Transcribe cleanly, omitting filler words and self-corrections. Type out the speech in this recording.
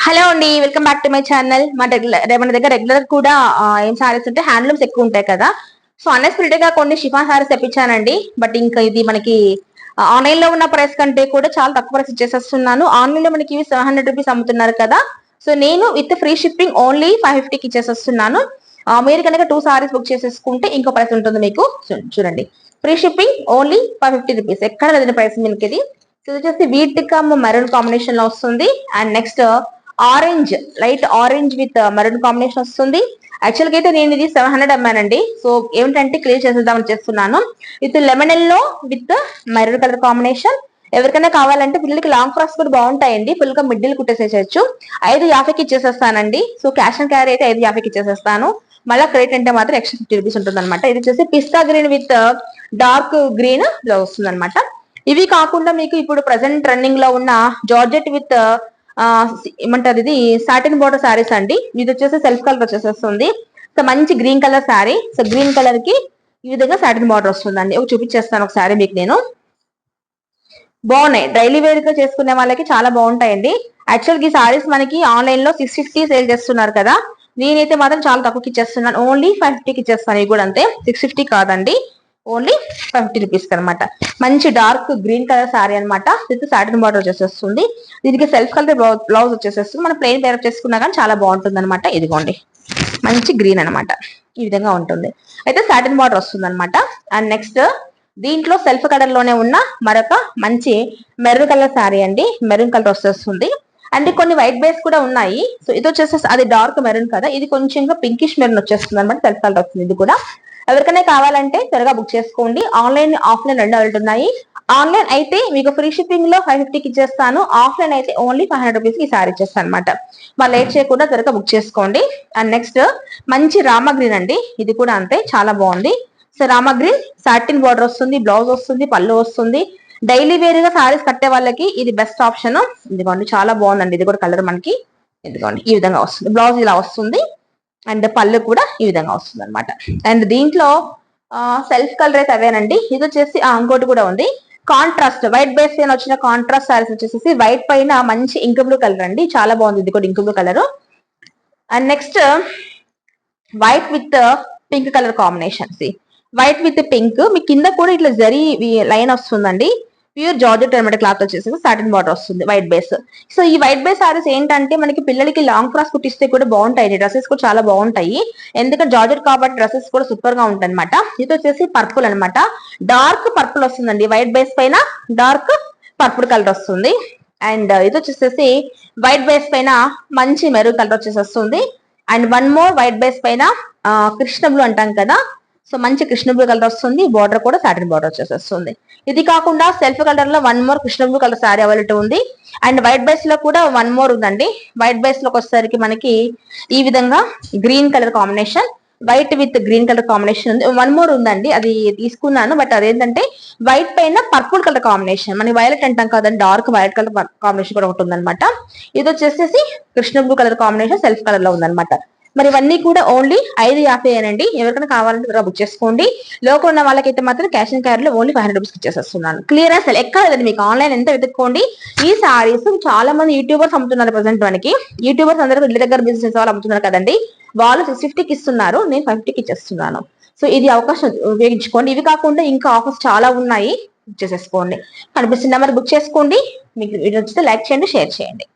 Hello అండి, welcome back to my channel. మన దగ్గర రెగ్యులర్ కూడా ఏం సారీస్ ఉంటే హ్యాండ్లూమ్స్ ఎక్కువ ఉంటాయి కదా. సో అన్ఎక్స్పెక్టెడ్ గా కొన్ని షిఫాన్ సారీస్ తెప్పించానండి. బట్ ఇంకా ఇది మనకి ఆన్లైన్ లో ఉన్న ప్రైస్ కంటే కూడా చాలా తక్కువ ప్రైస్ ఇచ్చేసేస్తున్నాను. ఆన్లైన్ లో మనకి 700 రూపీస్ అమ్ముతున్నారు కదా. సో నేను విత్ ఫ్రీ షిప్పింగ్ ఓన్లీ 550కి ఇచ్చేసేస్తున్నాను. మీరు కనుక 2 సారీస్ బుక్ చేసేసుకుంటే ఇంకో ప్రైస్ ఉంటుంది మీకు. చూడండి, ఫ్రీ షిప్పింగ్ ఓన్లీ 550 రూపీస్. ఎక్కడ లేదని ప్రైస్ మీకు ఇది. సో ఇది వచ్చేసి వీట్ కమ్ మెరూన్ కాంబినేషన్ లో వస్తుంది. And next orange, light orange with maroon combination వస్తుంది. యాక్చువల్గా అయితే నేను ఇది 700 అమ్మానండి. సో ఏమిటంటే క్లియర్ చేసేద్దామని చేస్తున్నాను. With lemon yellow with maroon colour combination. ఎవరికైనా కావాలంటే పిల్లలకి లాంగ్ ఫ్రాక్స్ కూడా బాగుంటాయండి. ఫుల్ గా మిడ్డిల్ కుట్టేసేయచ్చు. 550కి ఇచ్చేసేస్తానండి. సో క్యాష్ అండ్ క్యారీ అయితే 550కి ఇచ్చేసేస్తాను. మళ్ళీ క్రెడిట్ అంటే మాత్రం ఎక్స్ట్రా 50 రూపీస్ ఉంటుంది అనమాట. ఇది వచ్చేసి పిస్తా గ్రీన్ విత్ డార్క్ గ్రీన్ వస్తుంది అనమాట. ఇవి కాకుండా మీకు ఇప్పుడు ప్రెసెంట్ రన్నింగ్ లో ఉన్న జార్జెట్ విత్ ఏమంటారు, ఇది సాటిన్ బోర్డర్ శారీస్ అండి. ఇది వచ్చేసి సెల్ఫ్ కలర్ వచ్చేసేస్తుంది. సో మంచి green colour sari. So green colour కి ఈ విధంగా సాటిన్ బార్డర్ వస్తుందండి. చూపించేస్తాను ఒక శారీ మీకు నేను. బాగున్నాయి, డైలీ వేర్ గా చేసుకునే వాళ్ళకి చాలా బాగుంటాయండి. యాక్చువల్గా ఈ సారీస్ మనకి ఆన్లైన్ లో 650 సేల్ చేస్తున్నారు కదా. నేనైతే మాత్రం చాలా తక్కువకి ఇచ్చేస్తున్నాను. ఓన్లీ 550కి ఇచ్చేస్తాను. ఇవి కూడా అంతే, 650 కాదండి, ఓన్లీ 550 రూపీస్ అనమాట. మంచి డార్క్ గ్రీన్ కలర్ శారీ అనమాట. విత్ సాటిన్ బార్డర్ వచ్చేసేస్తుంది. దీనికి సెల్ఫ్ కలర్ బ్లౌజ్ వచ్చేసేస్తుంది. మనం ప్లెయిన్ పేరప్ చేసుకున్నా కానీ చాలా బాగుంటుంది అనమాట. ఇదిగోండి, మంచి గ్రీన్ అనమాట. ఈ విధంగా ఉంటుంది. అయితే సాటిన్ బార్డర్ వస్తుంది అనమాట. అండ్ నెక్స్ట్ దీంట్లో సెల్ఫ్ కలర్ లోనే ఉన్న మరొక మంచి మెరూన్ కలర్ శారీ అండి. మెరూన్ కలర్ వచ్చేస్తుంది. అండ్ కొన్ని వైట్ బేస్ కూడా ఉన్నాయి. సో ఇది వచ్చేసి అది డార్క్ మెరూన్ కదా, ఇది కొంచెం పింకిష్ మెరూన్ వచ్చేస్తుంది అనమాట. సెల్ఫ్ కలర్ వస్తుంది. ఇది కూడా ఎవరికైనా కావాలంటే త్వరగా బుక్ చేసుకోండి. ఆన్లైన్ ఆఫ్లైన్ రెండు వెళ్తున్నాయి. ఆన్లైన్ అయితే మీకు ఫ్రీ షిప్పింగ్ లో 550కి ఇచ్చేస్తాను. ఆఫ్లైన్ అయితే ఓన్లీ 500 రూపీస్ కి సారీ ఇచ్చేస్తాను అనమాట. మరి లేట్ చేయకుండా త్వరగా బుక్ చేసుకోండి. అండ్ నెక్స్ట్ మంచి రామా గ్రీన్ అండి. ఇది కూడా అంతే, చాలా బాగుంది. So Rama green satin border వస్తుంది, బ్లౌజ్ వస్తుంది, పళ్ళు వస్తుంది. డైలీ వేర్ గా సారీస్ కట్టే వాళ్ళకి ఇది బెస్ట్ ఆప్షన్. ఇదిగోండి, చాలా బాగుందండి. ఇది కూడా కలర్ మనకి ఇదిగోండి ఈ విధంగా వస్తుంది. బ్లౌజ్ ఇలా వస్తుంది. అండ్ పళ్ళు కూడా ఈ విధంగా వస్తుంది అనమాట. అండ్ దీంట్లో సెల్ఫ్ కలర్ అయితే అవేనండి. ఇది వచ్చేసి ఇంకోటి కూడా ఉంది, కాంట్రాస్ట్ వైట్ బేస్ పైన వచ్చిన కాంట్రాస్ట్ సారీస్ వచ్చేసి వైట్ పైన మంచి ఇంక్ బ్లూ కలర్ అండి. చాలా బాగుంది. ఇది కూడా ink blue colour. And next white with pink colour combination. White with pink, మీ కింద కూడా ఇట్లా జరీ లైన్ వస్తుందండి. ప్యూర్ జార్జెట్ అనమాట. క్లాత్ వచ్చేసి సాటిన్ బార్డర్ వస్తుంది, వైట్ బేస్. సో ఈ వైట్ బేస్ సారీస్ ఏంటంటే మనకి పిల్లలకి లాంగ్ ఫ్రాక్స్ కుట్టిస్తే కూడా బాగుంటాయి. డ్రెస్సెస్ కూడా చాలా బాగుంటాయి. ఎందుకంటే జార్జెట్ కాబట్టి డ్రెస్సెస్ కూడా సూపర్ గా ఉంటాయి అనమాట. ఇది వచ్చేసి పర్పుల్ అనమాట. డార్క్ పర్పుల్ వస్తుందండి. వైట్ బేస్ పైన డార్క్ పర్పుల్ కలర్ వస్తుంది. అండ్ ఇది వచ్చేసేసి వైట్ బేస్ పైన మంచి మెరూన్ కలర్ వచ్చేసి వస్తుంది. And one more white base పైన కృష్ణ బ్లూ అంటాం కదా. సో మంచి కృష్ణ బ్లూ కలర్ వస్తుంది. బార్డర్ కూడా సాటిన్ బార్డర్ వచ్చేసేస్తుంది. ఇది కాకుండా సెల్ఫ్ కలర్ లో one more Krishna blue colour sorry availability ఉంది. అండ్ వైట్ బేస్ లో కూడా వన్ మోర్ ఉందండి. వైట్ బేస్ లోకి వచ్చేసరికి మనకి ఈ విధంగా green colour combination, white with green colour combination ఉంది. వన్ మోర్ ఉందండి, అది తీసుకున్నాను. బట్ అదేంటంటే వైట్ పైన పర్పుల్ కలర్ కాంబినేషన్, మనకి వైలెట్ అంటాం కదండి, డార్క్ వైలెట్ కలర్ కాంబినేషన్ కూడా ఒకటి ఉందన్నమాట. ఇది వచ్చేసి Krishna blue colour combination self colour లో ఉందన్నమాట. మరి ఇవన్నీ కూడా ఓన్లీ 550 అనండి. ఎవరికైనా కావాలంటే బుక్ చేసుకోండి. లోకల్ ఉన్న వాళ్ళకైతే మాత్రం క్యాష్ అండ్ క్యారీలో ఓన్లీ 500 రూపీస్ ఇచ్చేస్తున్నాను. క్లియర్ అసలు ఎక్కడ లేదండి. మీకు ఆన్లైన్ ఎంత వెతుక్కోండి. ఈ సారీస్ చాలా మంది యూట్యూబర్స్ అమ్ముతున్నారు. ప్రజెంట్ మనకి యూట్యూబర్స్ అందరూ ఇళ్ళ దగ్గర బిజినెస్ వాళ్ళు అమ్ముతున్నారు కదండి. వాళ్ళు 650కి ఇస్తున్నారు, నేను 550కి ఇచ్చేస్తున్నాను. సో ఇది అవకాశం ఉపయోగించుకోండి. ఇవి కాకుండా ఇంకా ఆఫర్స్ చాలా ఉన్నాయి, బుక్ చేసేసుకోండి. కనిపిస్తున్న నెంబర్ బుక్ చేసుకోండి. మీకు వీడియో నచ్చితే లైక్ చేయండి, షేర్ చేయండి.